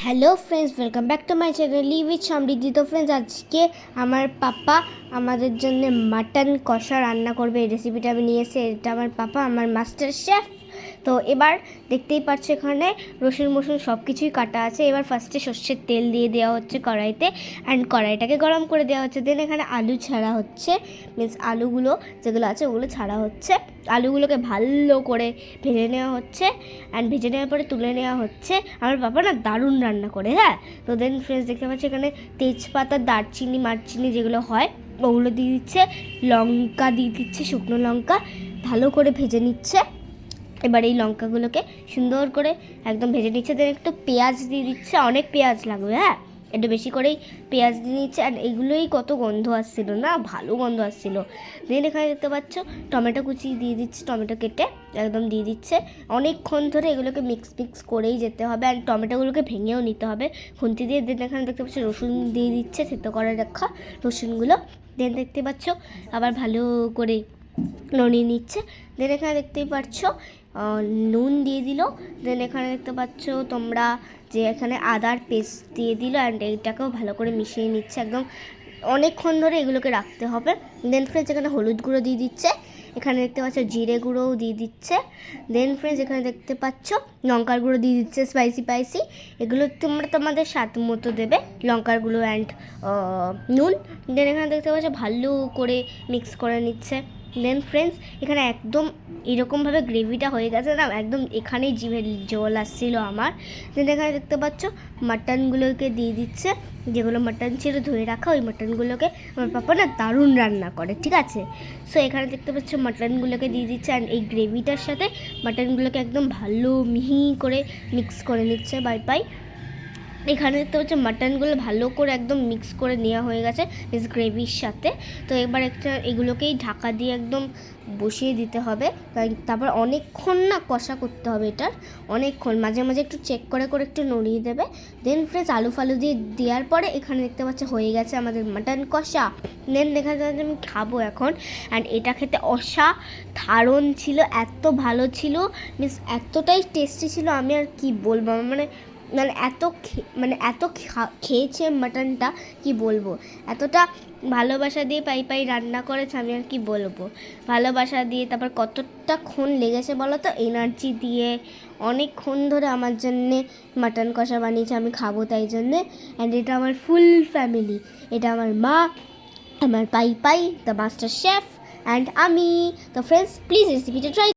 Hello friends, welcome back to my channel live with Samriddhi. তো friends, আজকে আমার পাপা আমাদের জন্য মাটন কষা রান্না করবে। এই রেসিপিটা আমি নিয়ে এসে, এটা আমার পাপা, আমার মাস্টার শেফ। তো এবার দেখতেই পাচ্ছ এখানে রসুন মসুন সব কিছুই কাটা আছে। এবার ফার্স্টে সর্ষের তেল দিয়ে দেওয়া হচ্ছে কড়াইতে, অ্যান্ড কড়াইটাকে গরম করে দেওয়া হচ্ছে। দেন এখানে আলু ছাড়া হচ্ছে, মিন্স আলুগুলো যেগুলো আছে ওগুলো ছাড়া হচ্ছে। আলুগুলোকে ভালো করে ভেজে নেওয়া হচ্ছে, অ্যান্ড ভেজে নেওয়ার পরে তুলে নেওয়া হচ্ছে। আমার বাবা না দারুণ রান্না করে, হ্যাঁ। তো দেন ফ্রেন্ডস দেখতে পাচ্ছি এখানে তেজপাতা, দারচিনি, মারচিনি যেগুলো হয় ওগুলো দিয়ে দিচ্ছে, লঙ্কা দিয়ে দিচ্ছে, শুকনো লঙ্কা ভালো করে ভেজে নিচ্ছে। এবার এই লঙ্কাগুলোকে সুন্দর করে একদম ভেজে নিচ্ছে। দেন একটু পেঁয়াজ দিয়ে দিচ্ছে, অনেক পেঁয়াজ লাগবে, হ্যাঁ, একটু বেশি করেই পেঁয়াজ দিয়ে নিচ্ছে। আর এইগুলোই কত গন্ধ আসছিল না, ভালো গন্ধ আসছিল। দেন এখানে দেখতে পাচ্ছ টমেটো কুচি দিয়ে দিচ্ছে, টমেটো কেটে একদম দিয়ে দিচ্ছে। অনেকক্ষণ ধরে এগুলোকে মিক্স করেই যেতে হবে, আর টমেটোগুলোকে ভেঙেও নিতে হবে খুন্তি দিয়ে। দেন এখানে দেখতে পাচ্ছ রসুন দিয়ে দিচ্ছে, থেতো করে রাখা রসুনগুলো। দেন দেখতে পাচ্ছ আবার ভালো করে নড়িয়ে নিচ্ছে। দেন এখানে দেখতেই পাচ্ছ নুন দিয়ে দিল। দেন এখানে দেখতে পাচ্ছ তোমরা যে এখানে আদার পেস্ট দিয়ে দিল, অ্যান্ড এইটাকেও ভালো করে মিশিয়ে নিচ্ছে। একদম অনেকক্ষণ ধরে এগুলোকে রাখতে হবে। দেন ফ্রেন্ডস এখানে হলুদ গুঁড়ো দিয়ে দিচ্ছে, এখানে দেখতে পাচ্ছ জিরে গুঁড়োও দিয়ে দিচ্ছে। দেন ফ্রেন্ডস এখানে দেখতে পাচ্ছ লঙ্কার গুঁড়ো দিয়ে দিচ্ছে, স্পাইসি। এগুলো তোমরা তোমাদের স্বাদ মতো দেবে, লঙ্কার গুঁড়ো অ্যান্ড নুন। দেন এখানে দেখতে পাচ্ছ ভালো করে মিক্স করে নিচ্ছে। দেন ফ্রেন্ডস এখানে একদম এরকমভাবে গ্রেভিটা হয়ে গেছে না, একদম এখানেই জিভের জল আসছিলো আমার। দেন এখানে দেখতে পাচ্ছ মাটনগুলোকে দিয়ে দিচ্ছে, যেগুলো মাটন ছিল ধুয়ে রাখা, ওই মাটনগুলোকে আমার পাপা না দারুণ রান্না করে, ঠিক আছে। সো এখানে দেখতে পাচ্ছ মাটনগুলোকে দিয়ে দিচ্ছে, অ্যান্ড এই গ্রেভিটার সাথে মাটনগুলোকে একদম ভালো মিহি করে মিক্স করে নিচ্ছে বাই। এখানে দেখতে পাচ্ছ মাটনগুলো ভালো করে একদম মিক্স করে নেওয়া হয়ে গেছে বেশ গ্রেভির সাথে। তো এবার একটা এগুলোকেই ঢাকা দিয়ে একদম বসিয়ে দিতে হবে। তারপর অনেকক্ষণ না কষা করতে হবে, এটার অনেকক্ষণ মাঝে মাঝে একটু চেক করে একটু নড়িয়ে দেবে। দেন ফ্রেন্ডস আলু ফালু দিয়ে দেওয়ার পরে এখানে দেখতে পাচ্ছ হয়ে গেছে আমাদের মাটন কষা। দেন দেখা যাচ্ছে আমি খাবো এখন, অ্যান্ড এটা খেতে অসাধারণ ছিল, এত ভালো ছিল, মিন্স এতটাই টেস্টি ছিল, আমি আর কি বলবো। এত খেয়েছে মাটনটা, কি বলবো, এতটা ভালোবাসা দিয়ে পাই রান্না করেছে, আমি আর কি বলবো। ভালোবাসা দিয়ে তারপর কতটাক্ষণ লেগেছে বলো তো, এনার্জি দিয়ে অনেকক্ষণ ধরে আমার জন্যে মাটন কষা বানিয়েছে, আমি খাবো তাই জন্যে। অ্যান্ড এটা আমার ফুল ফ্যামিলি, এটা আমার মা, আমার পাই দ্য মাস্টার শেফ, অ্যান্ড আমি। তো ফ্রেন্ডস প্লিজ রেসিপিটা ট্রাই